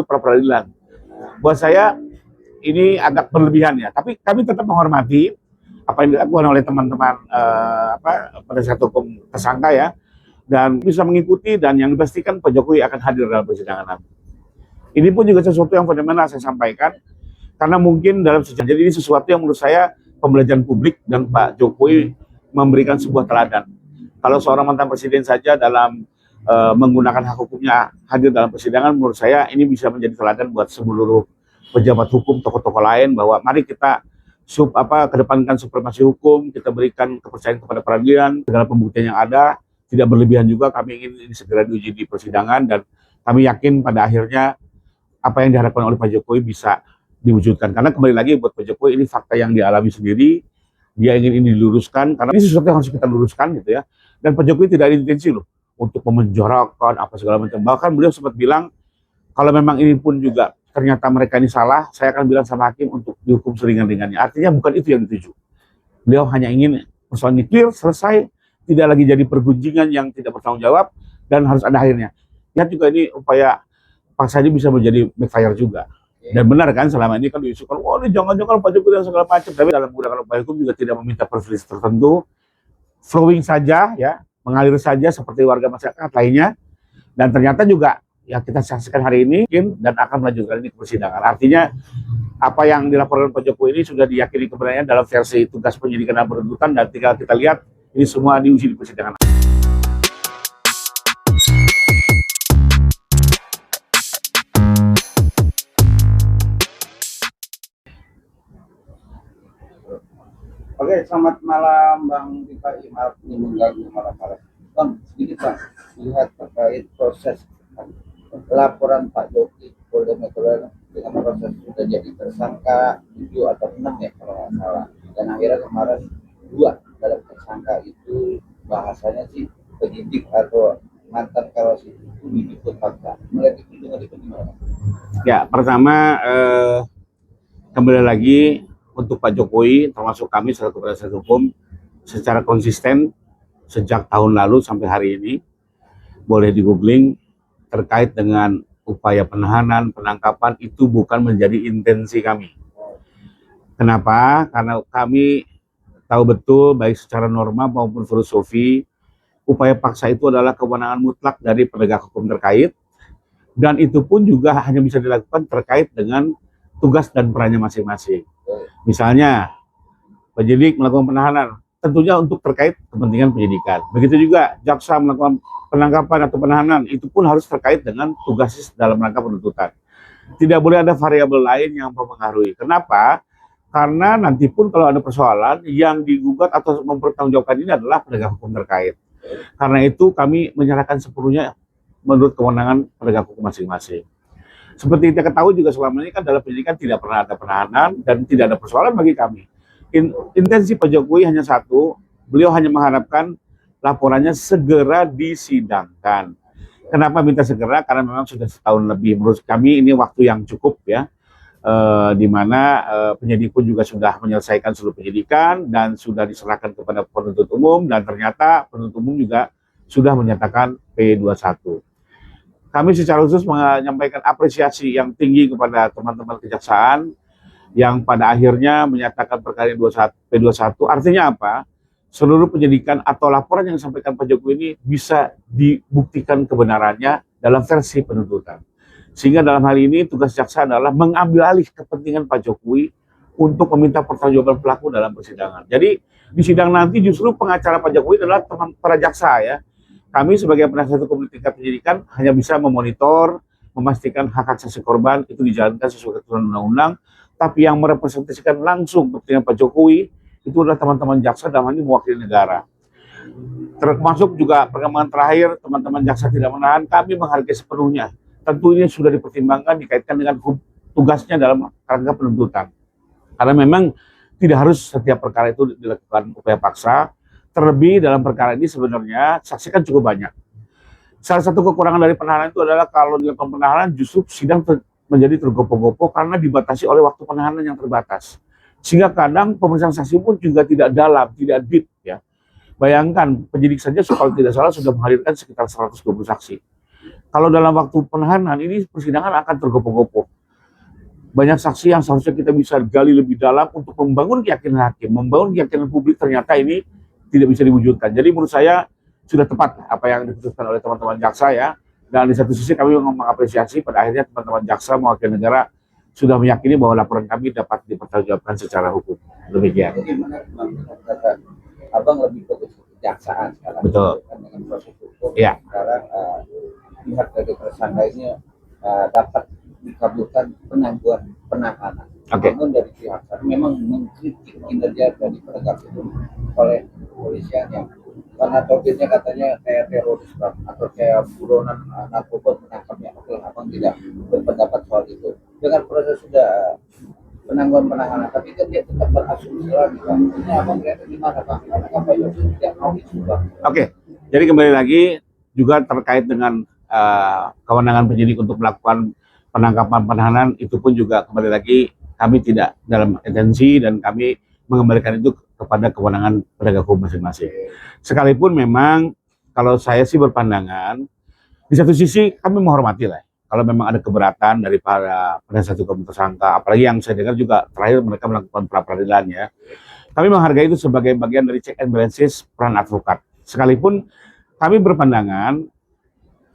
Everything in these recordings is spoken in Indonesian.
menuntut pra peradilan. Buat saya ini agak berlebihan ya, tapi kami tetap menghormati apa yang dilakukan oleh teman-teman penasihat hukum tersangka ya, dan bisa mengikuti, dan yang dipastikan Pak Jokowi akan hadir dalam persidangan nanti. Ini pun juga sesuatu yang fenomenal saya sampaikan, karena mungkin dalam sejarah, jadi ini sesuatu yang menurut saya pembelajaran publik dan Pak Jokowi memberikan sebuah teladan. Kalau seorang mantan presiden saja dalam menggunakan hak hukumnya hadir dalam persidangan, menurut saya ini bisa menjadi teladan buat seluruh pejabat hukum, tokoh-tokoh lain, bahwa mari kita kedepankan supremasi hukum, kita berikan kepercayaan kepada peradilan, segala pembuktian yang ada, tidak berlebihan juga. Kami ingin ini segera diuji di persidangan, dan kami yakin pada akhirnya apa yang diharapkan oleh Pak Jokowi bisa diwujudkan. Karena kembali lagi buat Pak Jokowi ini fakta yang dialami sendiri, dia ingin ini diluruskan, karena ini sesuatu yang harus kita luruskan gitu ya. Dan Pak Jokowi tidak ada intensi loh untuk memenjarakan apa segala macam. Bahkan beliau sempat bilang, kalau memang ini pun juga ternyata mereka ini salah, saya akan bilang sama hakim untuk dihukum seringan-ringannya. Artinya bukan itu yang dituju. Beliau hanya ingin persoalan ini clear, selesai, tidak lagi jadi pergunjingan yang tidak bertanggung jawab, dan harus ada akhirnya. Lihat juga ini upaya paksa ini bisa menjadi backfire juga. Dan benar kan, selama ini kan diisukan, oh ini jangan-jangan Pak Jokowi dan segala macam. Tapi dalam menggunakan upaya hukum juga tidak meminta privilege tertentu, flowing saja ya, mengalir saja seperti warga masyarakat lainnya. Dan ternyata juga ya kita saksikan hari ini dan akan melanjutkan ini ke persidangan. Artinya apa yang dilaporkan Pak Jokowi ini sudah diyakini kebenarannya dalam versi tugas penyidikan dan penuntutan, dan tinggal kita lihat ini semua diuji di persidangan. Oke, selamat malam Bang Tika. Maaf ini mengganggu malam-malam. Bang, sedikit Bang, lihat terkait proses laporan Pak Jokowi Polda Metro Jaya dengan proses sudah jadi tersangka 7 atau 6 ya kalau nggak salah. Dan akhirnya kemarin 2 dalam tersangka itu bahasanya sih penyidik atau mantan karos itu dijemput paksa. Melihat itu dengan gimana? Ya, pertama kembali lagi untuk Pak Jokowi, termasuk kami selaku penasihat hukum, secara konsisten sejak tahun lalu sampai hari ini, boleh di googling, terkait dengan upaya penahanan, penangkapan, itu bukan menjadi intensi kami. Kenapa? Karena kami tahu betul, baik secara norma maupun filosofi, upaya paksa itu adalah kewenangan mutlak dari penegak hukum terkait, dan itu pun juga hanya bisa dilakukan terkait dengan tugas dan perannya masing-masing. Misalnya, penyidik melakukan penahanan, tentunya untuk terkait kepentingan penyidikan. Begitu juga jaksa melakukan penangkapan atau penahanan, itu pun harus terkait dengan tugas dalam rangka penuntutan. Tidak boleh ada variabel lain yang mempengaruhi. Kenapa? Karena nanti pun kalau ada persoalan, yang digugat atau mempertanggungjawabkan ini adalah penegak hukum terkait. Karena itu kami menyerahkan sepenuhnya menurut kewenangan penegak hukum masing-masing. Seperti kita ketahui juga selama ini kan dalam penyidikan tidak pernah ada penahanan dan tidak ada persoalan bagi kami. Intensi Pak Jokowi hanya satu, beliau hanya mengharapkan laporannya segera disidangkan. Kenapa minta segera? Karena memang sudah setahun lebih. Menurut kami ini waktu yang cukup ya, di mana penyidik pun juga sudah menyelesaikan seluruh penyidikan dan sudah diserahkan kepada penuntut umum, dan ternyata penuntut umum juga sudah menyatakan P21. Kami secara khusus menyampaikan apresiasi yang tinggi kepada teman-teman kejaksaan yang pada akhirnya menyatakan perkara P21. Artinya apa? Seluruh penyidikan atau laporan yang disampaikan Pak Jokowi ini bisa dibuktikan kebenarannya dalam versi penuntutan. Sehingga dalam hal ini tugas jaksa adalah mengambil alih kepentingan Pak Jokowi untuk meminta pertanggungjawaban pelaku dalam persidangan. Jadi di sidang nanti justru pengacara Pak Jokowi adalah para jaksa ya. Kami sebagai penasihat hukum di tingkat penyidikan hanya bisa memonitor, memastikan hak asasi korban itu dijalankan sesuai ketentuan undang-undang, tapi yang merepresentasikan langsung kepentingan Pak Jokowi itu adalah teman-teman jaksa dalam hal ini mewakili negara. Termasuk juga perkembangan terakhir, teman-teman jaksa tidak menahan, kami menghargai sepenuhnya. Tentu ini sudah dipertimbangkan, dikaitkan dengan tugasnya dalam rangka penuntutan. Karena memang tidak harus setiap perkara itu dilakukan upaya paksa. Terlebih dalam perkara ini sebenarnya saksi kan cukup banyak. Salah satu kekurangan dari penahanan itu adalah kalau dilakukan penahanan justru sidang menjadi tergopoh-gopoh karena dibatasi oleh waktu penahanan yang terbatas. Sehingga kadang pemeriksaan saksi pun juga tidak dalam, tidak deep ya. Bayangkan penyidik saja kalau tidak salah sudah menghadirkan sekitar 120 saksi. Kalau dalam waktu penahanan ini persidangan akan tergopoh-gopoh. Banyak saksi yang seharusnya kita bisa gali lebih dalam untuk membangun keyakinan hakim, membangun keyakinan publik ternyata ini tidak bisa diwujudkan. Jadi menurut saya sudah tepat apa yang diputuskan oleh teman-teman jaksa ya. Dan di satu sisi kami mengapresiasi pada akhirnya teman-teman jaksa mewakili negara sudah meyakini bahwa laporan kami dapat dipertanggungjawabkan secara hukum. Demikian. Jadi mana kata abang lebih fokus ke kejaksaan sekarang. Betul. Dengan proses hukum. Ya. Sekarang pihak dari tersangka ini dapat dikabulkan penangguhan penahanan. Oke. Namun dari pihak sana memang mengkritik kinerja dari penegak hukum oleh kepolisian yang karena topiknya katanya kayak teroris atau kayak buronan narkoba menangkapnya. Oke, abang tidak berpendapat soal itu. Dengan proses sudah penangguhan penahanan, tapi kan dia tetap berasumsi lagi, Bang. Ini abang lihat gimana, Bang? Karena Pak Yosi tidak mau itu, Bang. Oke, jadi kembali lagi juga terkait dengan kewenangan penyidik untuk melakukan penangkapan penahanan, itu pun juga kembali lagi kami tidak dalam intensi dan kami mengembalikan itu kepada kewenangan penegak hukum masing-masing. Sekalipun memang kalau saya sih berpandangan, di satu sisi kami menghormati lah. Kalau memang ada keberatan dari para penasihat hukum tersangka, apalagi yang saya dengar juga terakhir mereka melakukan pra-peradilan ya. Kami menghargai itu sebagai bagian dari check and balances peran advokat. Sekalipun kami berpandangan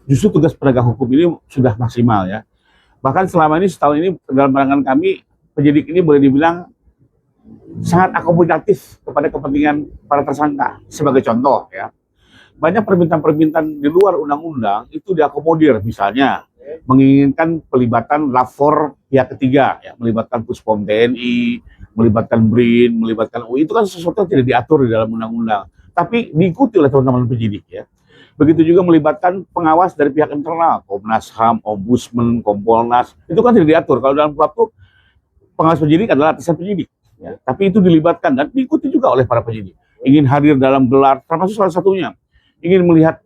justru tugas penegak hukum ini sudah maksimal ya. Bahkan selama ini setahun ini dalam pandangan kami penyidik ini boleh dibilang sangat akomodatif kepada kepentingan para tersangka. Sebagai contoh ya, banyak permintaan-permintaan di luar undang-undang itu diakomodir, misalnya menginginkan pelibatan lapor pihak ketiga, ya, melibatkan Puspom TNI, melibatkan BRIN, melibatkan UI, itu kan sesuatu yang tidak diatur di dalam undang-undang, tapi diikuti oleh teman-teman penyidik ya. Begitu juga melibatkan pengawas dari pihak internal, Komnas HAM, Ombudsman, Kompolnas, itu kan tidak diatur. Kalau dalam kuhap pengawas penyidik adalah atasan penyidik, ya. Tapi itu dilibatkan dan diikuti juga oleh para penyidik. Ingin hadir dalam gelar, termasuk salah satunya, ingin melihat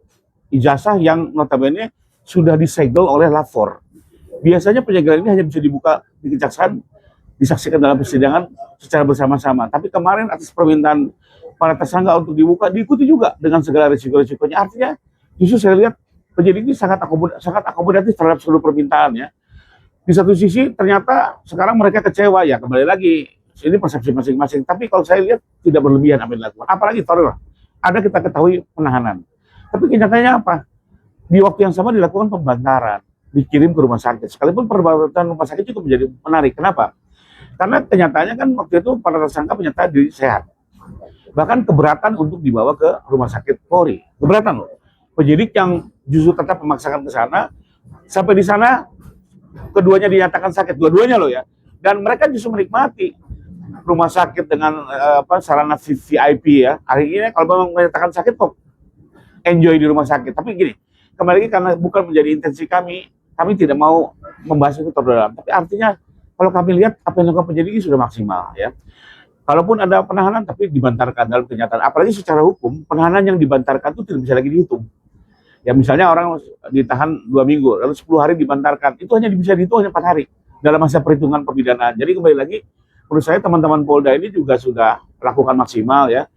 ijazah yang notabene sudah disegel oleh lapor. Biasanya penyegelan ini hanya bisa dibuka di kejaksaan, disaksikan dalam persidangan secara bersama-sama. Tapi kemarin atas permintaan para tersangka untuk dibuka, diikuti juga dengan segala risiko-risikonya. Artinya justru saya lihat penyidik ini sangat akomodatif terhadap seluruh permintaan ya. Di satu sisi ternyata sekarang mereka kecewa ya, kembali lagi ini persepsi masing-masing. Tapi kalau saya lihat tidak berlebihan apa yang dilakukan. Apalagi taruhlah ada kita ketahui penahanan. Tapi kenyataannya apa? Di waktu yang sama dilakukan pembantaran, dikirim ke rumah sakit. Sekalipun perbatasan rumah sakit itu menjadi menarik. Kenapa? Karena kenyataannya kan waktu itu para tersangka menyatakan diri sehat. Bahkan keberatan untuk dibawa ke rumah sakit Polri. Keberatan loh. Penyidik yang justru tetap memaksakan ke sana, sampai di sana keduanya dinyatakan sakit, dua-duanya loh ya. Dan mereka justru menikmati rumah sakit dengan sarana VIP ya. Akhirnya kalau memang menyatakan sakit kok enjoy di rumah sakit. Tapi gini, kembali lagi karena bukan menjadi intensi kami tidak mau membahas itu terlalu dalam. Tapi artinya kalau kami lihat apa yang dilakukan penyidik sudah maksimal ya. Kalaupun ada penahanan tapi dibantarkan dalam kenyataan. Apalagi secara hukum, penahanan yang dibantarkan itu tidak bisa lagi dihitung. Ya misalnya orang ditahan 2 minggu, lalu 10 hari dibantarkan. Itu hanya bisa dihitung hanya 4 hari dalam masa perhitungan pemidanaan. Jadi kembali lagi, menurut saya teman-teman Polda ini juga sudah lakukan maksimal ya.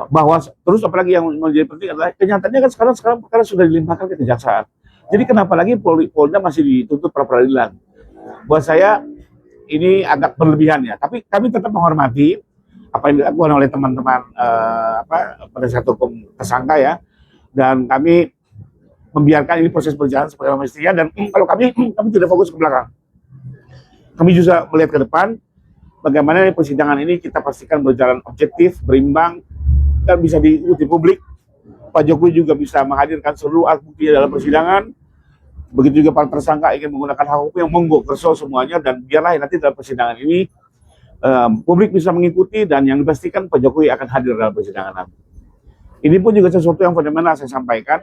Bahwa terus apalagi yang menjadi penting adalah kenyataannya kan sekarang perkara sudah dilimpahkan ke kejaksaan. Jadi kenapa lagi Polda masih dituntut pra peradilan? Buat saya ini agak berlebihan ya, tapi kami tetap menghormati apa yang dilakukan oleh teman-teman penasihat hukum tersangka ya, dan kami membiarkan ini proses berjalan seperti mestinya. Dan kalau kami tidak fokus ke belakang, kami juga melihat ke depan bagaimana persidangan ini kita pastikan berjalan objektif, berimbang, dan bisa diikuti publik. Pak Jokowi juga bisa menghadirkan seluruh alat bukti dalam persidangan. Begitu juga para tersangka ingin menggunakan hak hukum yang monggo kerso semuanya, dan biarlah nanti dalam persidangan ini publik bisa mengikuti, dan yang dipastikan Pak Jokowi akan hadir dalam persidangan nanti. Ini pun juga sesuatu yang fenomenal saya sampaikan,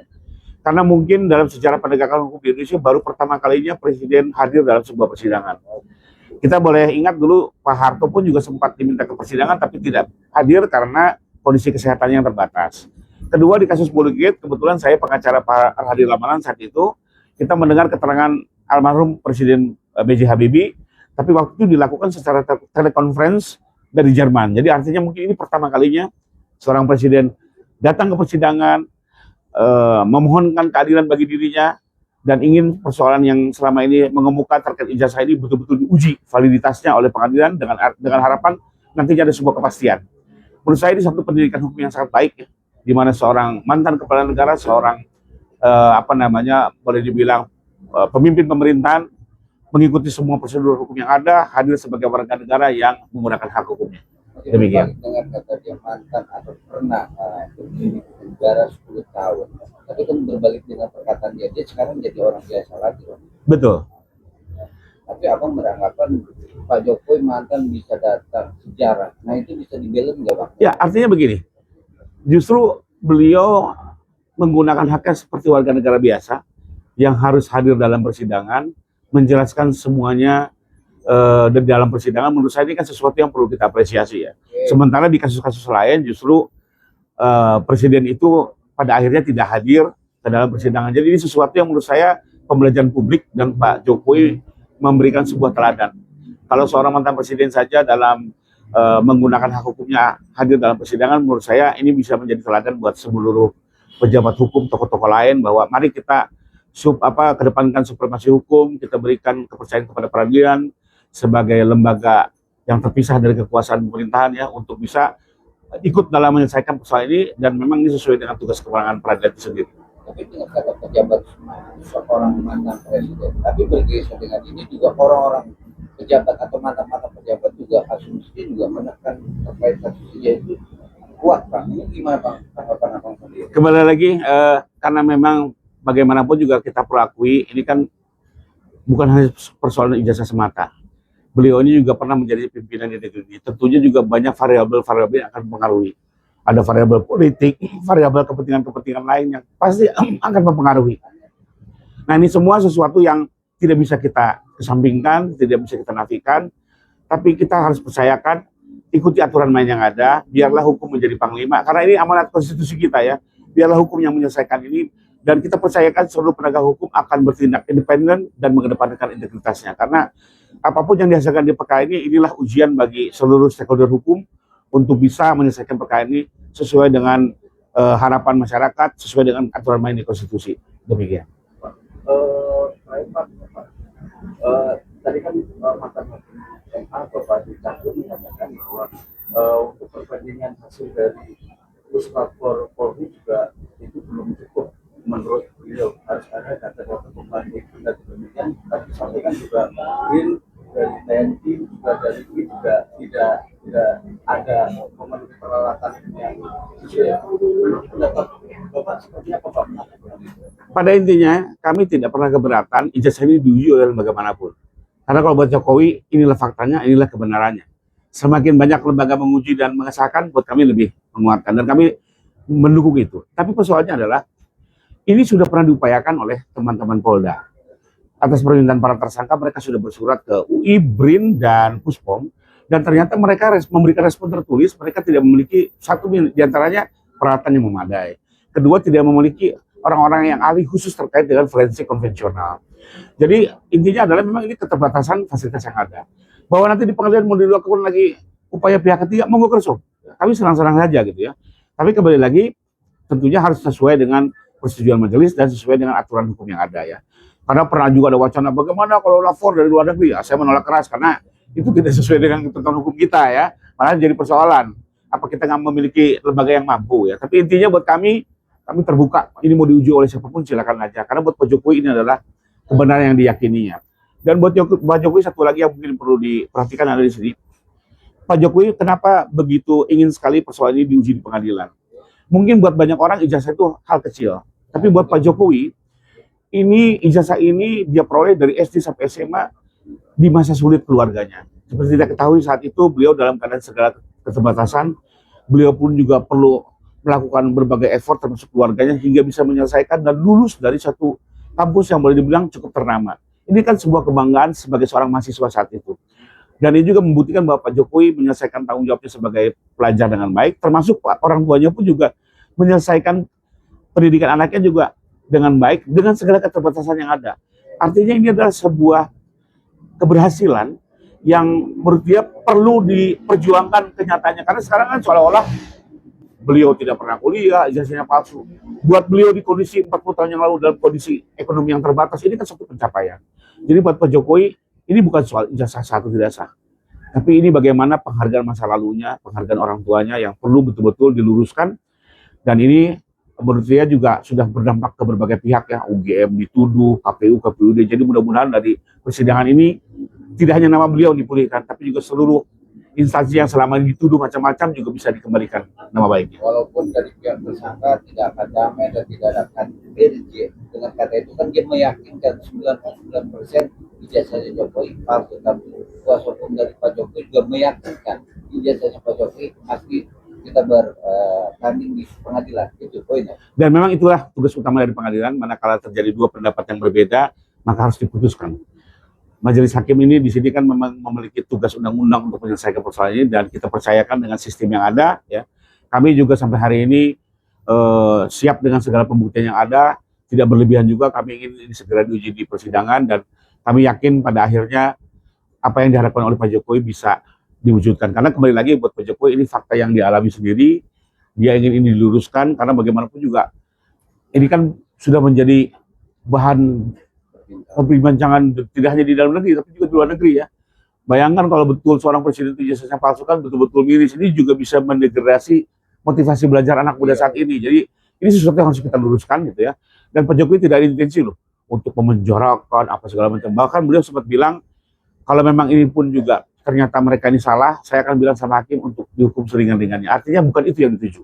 karena mungkin dalam sejarah penegakan hukum di Indonesia baru pertama kalinya presiden hadir dalam sebuah persidangan. Kita boleh ingat dulu Pak Harto pun juga sempat diminta ke persidangan tapi tidak hadir karena kondisi kesehatannya yang terbatas. Kedua, di kasus Bulukiat kebetulan saya pengacara Pak Al-Hadi Lamaran saat itu. Kita mendengar keterangan almarhum Presiden B.J. Habibie, tapi waktu itu dilakukan secara telekonferensi dari Jerman. Jadi artinya mungkin ini pertama kalinya seorang presiden datang ke persidangan, memohonkan keadilan bagi dirinya dan ingin persoalan yang selama ini mengemuka terkait ijazah ini betul-betul diuji validitasnya oleh pengadilan dengan harapan nantinya ada sebuah kepastian. Menurut saya ini satu pendidikan hukum yang sangat baik, ya, di mana seorang mantan kepala negara, seorang boleh dibilang pemimpin pemerintahan mengikuti semua prosedur hukum yang ada, hadir sebagai warga negara yang menggunakan hak hukumnya. Demikian. Dengan kata dia mantan atau pernah berdiri di negara 10 tahun, tapi kan berbalik dengan perkataan dia sekarang jadi orang biasa lagi. Betul. Tapi abang beranggapan Pak Jokowi mantan bisa datang sejarah, nah itu bisa dibela nggak bang? Ya, artinya begini, justru beliau menggunakan haknya seperti warga negara biasa yang harus hadir dalam persidangan, menjelaskan semuanya dan dalam persidangan. Menurut saya ini kan sesuatu yang perlu kita apresiasi, ya. Sementara di kasus-kasus lain justru presiden itu pada akhirnya tidak hadir ke dalam persidangan. Jadi ini sesuatu yang menurut saya pembelajaran publik dan Pak Jokowi memberikan sebuah teladan. Kalau seorang mantan presiden saja dalam menggunakan hak hukumnya hadir dalam persidangan, menurut saya ini bisa menjadi teladan buat seluruh pejabat hukum, tokoh-tokoh lain, bahwa mari kita kedepankan supremasi hukum, kita berikan kepercayaan kepada peradilan sebagai lembaga yang terpisah dari kekuasaan pemerintahan, ya, untuk bisa ikut dalam menyelesaikan persoalan ini, dan memang ini sesuai dengan tugas kewenangan peradilan itu sendiri. Tapi dengan kata pejabat seorang mantan presiden, tapi bergeser dengan ini juga orang-orang pejabat atau mantan pejabat juga asumsi juga menekan terkait kasusnya itu kuat, Bang. Ini gimana, Bang? Tanggapan Abang sendiri? Kembali lagi, karena memang bagaimanapun juga kita perlu akui, ini kan bukan hanya persoalan ijazah semata. Beliau ini juga pernah menjadi pimpinan di negeri ini. Tentunya juga banyak variabel-variabel yang akan mempengaruhi. Ada variabel politik, variabel kepentingan-kepentingan lain yang pasti akan mempengaruhi. Nah, ini semua sesuatu yang tidak bisa kita kesampingkan, tidak bisa kita nafikan, tapi kita harus percayakan, ikuti aturan main yang ada, biarlah hukum menjadi panglima, karena ini amanat konstitusi kita, ya. Biarlah hukum yang menyelesaikan ini, dan kita percayakan seluruh penegak hukum akan bertindak independen dan mengedepankan integritasnya. Karena apapun yang dihasilkan di perkara ini, inilah ujian bagi seluruh stakeholder hukum untuk bisa menyelesaikan perkara ini sesuai dengan harapan masyarakat, sesuai dengan aturan main di konstitusi. Demikian. Tadi kan mantan MA Bapak Dicakun mengatakan bahwa untuk perbandingan hasil dari Puslapor Polri juga itu belum cukup menurut beliau, harus ada data-data pembanding. Dan demikian tadi sampaikan juga BRIN dari TNI juga dari ini juga tidak ada memenuhi peralatan yang sesuai. Menurut pendapat Bapak seperti apa, Pak? Pada intinya, kami tidak pernah keberatan ijazah ini diuji oleh lembaga manapun. Karena kalau buat Jokowi, inilah faktanya, inilah kebenarannya. Semakin banyak lembaga menguji dan mengesahkan, buat kami lebih menguatkan. Dan kami mendukung itu. Tapi persoalannya adalah, ini sudah pernah diupayakan oleh teman-teman Polda. Atas permintaan para tersangka, mereka sudah bersurat ke UI, BRIN, dan Puspom. Dan ternyata mereka memberikan respon tertulis, mereka tidak memiliki satu diantaranya peralatan yang memadai. Kedua, tidak memiliki orang-orang yang ahli khusus terkait dengan forensik konvensional. Jadi intinya adalah memang ini keterbatasan fasilitas yang ada. Bahwa nanti di pengadilan mau dilakukan lagi upaya pihak ketiga, monggo kerso. Kami senang-senang saja gitu, ya. Tapi kembali lagi, tentunya harus sesuai dengan persetujuan majelis dan sesuai dengan aturan hukum yang ada, ya. Karena pernah juga ada wacana bagaimana kalau lapor dari luar negeri, ya, saya menolak keras karena itu tidak sesuai dengan ketentuan hukum kita, ya. Malah jadi persoalan. Apa kita nggak memiliki lembaga yang mampu, ya. Tapi intinya buat kami terbuka. Ini mau diuji oleh siapapun silakan aja. Karena buat Pak Jokowi ini adalah kebenaran yang diyakininya. Dan buat Pak Jokowi satu lagi yang mungkin perlu diperhatikan ada di sini. Pak Jokowi kenapa begitu ingin sekali persoalan ini diuji di pengadilan? Mungkin buat banyak orang ijazah itu hal kecil. Tapi buat Pak Jokowi, ijazah ini dia peroleh dari SD sampai SMA di masa sulit keluarganya. Seperti kita ketahui saat itu beliau dalam keadaan segala keterbatasan, beliau pun juga perlu melakukan berbagai effort termasuk keluarganya hingga bisa menyelesaikan dan lulus dari satu kampus yang boleh dibilang cukup ternama. Ini kan sebuah kebanggaan sebagai seorang mahasiswa saat itu. Dan ini juga membuktikan bahwa Pak Jokowi menyelesaikan tanggung jawabnya sebagai pelajar dengan baik, termasuk orang tuanya pun juga menyelesaikan pendidikan anaknya juga dengan baik, dengan segala keterbatasan yang ada. Artinya ini adalah sebuah keberhasilan yang menurut dia perlu diperjuangkan kenyataannya. Karena sekarang kan seolah-olah beliau tidak pernah kuliah, ijazahnya palsu. Buat beliau di kondisi 40 tahun yang lalu dalam kondisi ekonomi yang terbatas, ini kan satu pencapaian. Jadi buat Pak Jokowi, ini bukan soal ijazah sah atau tidak sah. Tapi ini bagaimana penghargaan masa lalunya, penghargaan orang tuanya yang perlu betul-betul diluruskan. Dan ini menurut saya juga sudah berdampak ke berbagai pihak ya, UGM dituduh, KPU, KPUD. Jadi mudah-mudahan dari persidangan ini tidak hanya nama beliau dipulihkan, tapi juga seluruh instansi yang selama ini dituduh macam-macam juga bisa dikembalikan nama baiknya. Walaupun dari pihak tersangka tidak akan damai dan tidak akan RJ, dengan kata itu kan dia meyakinkan 99% ijazahnya Jokowi palsu, tapi kuasa hukum dari Pak Jokowi juga meyakinkan ijazahnya Pak Jokowi asli. Kita bertanding di pengadilan, itu poinnya. Dan memang itulah tugas utama dari pengadilan, manakala terjadi dua pendapat yang berbeda, maka harus diputuskan. Majelis hakim ini di sini kan memang memiliki tugas undang-undang untuk menyelesaikan persoalan ini, dan kita percayakan dengan sistem yang ada. Ya, kami juga sampai hari ini siap dengan segala pembuktian yang ada, tidak berlebihan juga. Kami ingin ini segera diuji di persidangan, dan kami yakin pada akhirnya apa yang diharapkan oleh Pak Jokowi bisa diwujudkan. Karena kembali lagi buat Pak Jokowi ini fakta yang dialami sendiri, dia ingin ini diluruskan karena bagaimanapun juga ini kan sudah menjadi bahan perbincangan tidak hanya di dalam negeri tapi juga di luar negeri ya. Bayangkan kalau betul seorang presiden itu ijazahnya palsu, kan betul-betul miris. Ini juga bisa mendegradasi motivasi belajar anak muda saat ini. Jadi ini sesuatu yang harus kita luruskan gitu ya. Dan Pak Jokowi tidak ada intensi loh untuk memenjarakan apa segala macam. Bahkan beliau sempat bilang kalau memang ini pun juga ternyata mereka ini salah, saya akan bilang sama hakim untuk dihukum seringan-ringannya. Artinya bukan itu yang dituju.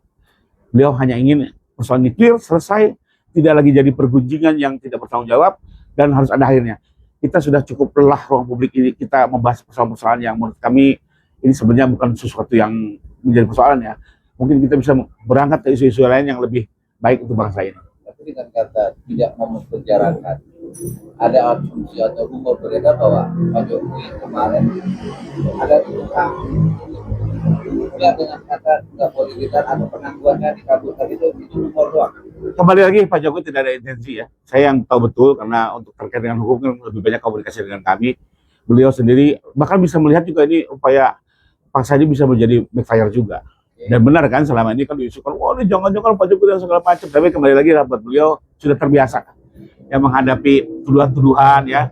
Beliau hanya ingin persoalan ini clear, selesai, tidak lagi jadi pergunjingan yang tidak bertanggung jawab, dan harus ada akhirnya. Kita sudah cukup lelah ruang publik ini, kita membahas persoalan-persoalan yang menurut kami ini sebenarnya bukan sesuatu yang menjadi persoalan ya. Mungkin kita bisa berangkat ke isu-isu lain yang lebih baik untuk bangsa ini. Tapi dengan kata tidak memenjarakan, ada asumsi atau rumor beredar bahwa Pak Jokowi kemarin ada tukang ya, dengan kata nggak boleh ditahan atau penangguhannya dikabulkan, itu rumor doang. Kembali lagi Pak Jokowi tidak ada intensi ya. Saya yang tahu betul karena untuk terkait dengan hukum kan lebih banyak komunikasi dengan kami. Beliau sendiri bahkan bisa melihat juga ini upaya paksa ini bisa menjadi backfire juga. Dan benar kan selama ini kan diisukan, wah ini jangan-jangan Pak Jokowi dan segala macam. Tapi kembali lagi buat beliau sudah terbiasa yang menghadapi tuduhan-tuduhan ya.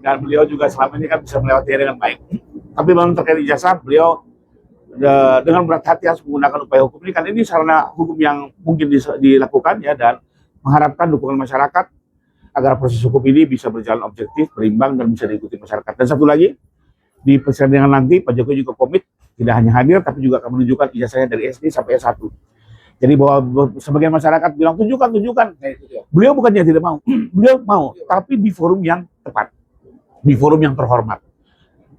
Dan beliau juga selama ini kan bisa melewati dengan baik. Tapi memang terkait ijazah, beliau dengan berat hati harus menggunakan upaya hukum ini, kan ini sarana hukum yang mungkin dilakukan ya, dan mengharapkan dukungan masyarakat agar proses hukum ini bisa berjalan objektif, berimbang, dan bisa diikuti masyarakat. Dan satu lagi, di persidangan nanti Pak Jokowi juga komit tidak hanya hadir tapi juga akan menunjukkan ijazahnya dari SD sampai S1. Jadi bahwa sebagian masyarakat bilang tunjukkan. Beliau bukannya tidak mau, beliau mau, tapi di forum yang tepat, di forum yang terhormat.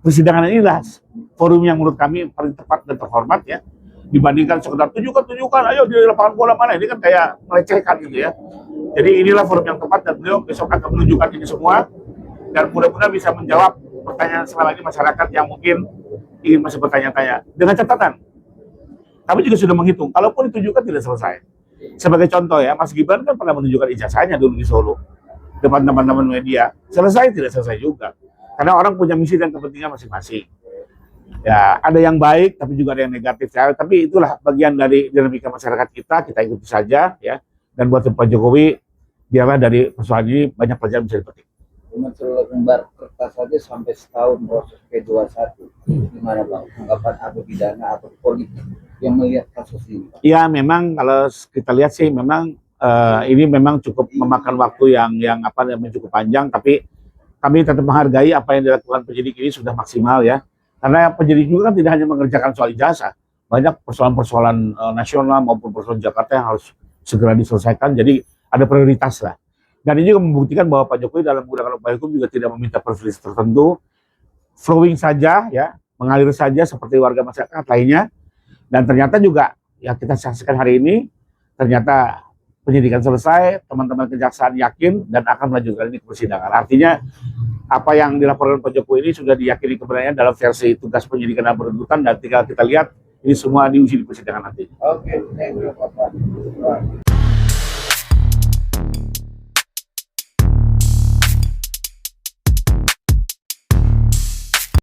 Persidangan inilah forum yang menurut kami paling tepat dan terhormat ya, dibandingkan sekedar tunjukkan, ayo di lapangan bola mana, ini kan kayak melecehkan gitu ya. Jadi inilah forum yang tepat, dan beliau besok akan menunjukkan ini semua, dan mudah-mudahan bisa menjawab pertanyaan selama ini masyarakat yang mungkin ingin masih bertanya-tanya. Dengan catatan, kami juga sudah menghitung, kalaupun ditunjukkan tidak selesai. Sebagai contoh ya, Mas Gibran kan pernah menunjukkan ijazahnya dulu di Solo, depan teman-teman media. Selesai tidak selesai juga. Karena orang punya misi dan kepentingan masing-masing. Ya, ada yang baik, tapi juga ada yang negatif. Ya. Tapi itulah bagian dari dinamika masyarakat kita ikuti saja ya. Dan buat Pak Jokowi, biarlah dari persoalan ini banyak pelajaran bisa dipetik. Dengan seluruh lembar kertas saja sampai setahun proses P21, gimana Bang? Anggapan atau pidana atau politik yang melihat kasus ini? Ya, memang kalau kita lihat sih memang ini memang cukup memakan waktu yang cukup panjang, tapi kami tetap menghargai apa yang dilakukan penyidik ini sudah maksimal ya. Karena penyidik juga kan tidak hanya mengerjakan soal ijazah, banyak persoalan-persoalan nasional maupun persoalan Jakarta yang harus segera diselesaikan. Jadi ada prioritas lah. Dan ini juga membuktikan bahwa Pak Jokowi dalam menggunakan upaya hukum juga tidak meminta privilege tertentu, flowing saja ya, mengalir saja seperti warga masyarakat lainnya. Dan ternyata juga ya kita saksikan hari ini, ternyata penyidikan selesai, teman-teman kejaksaan yakin dan akan melanjutkan ini ke persidangan. Artinya apa yang dilaporkan Pak Jokowi ini sudah diyakini kebenarannya dalam versi tugas penyidikan dan penuntutan, dan tinggal kita lihat ini semua diuji di persidangan nanti. Oke, thank you Bapak.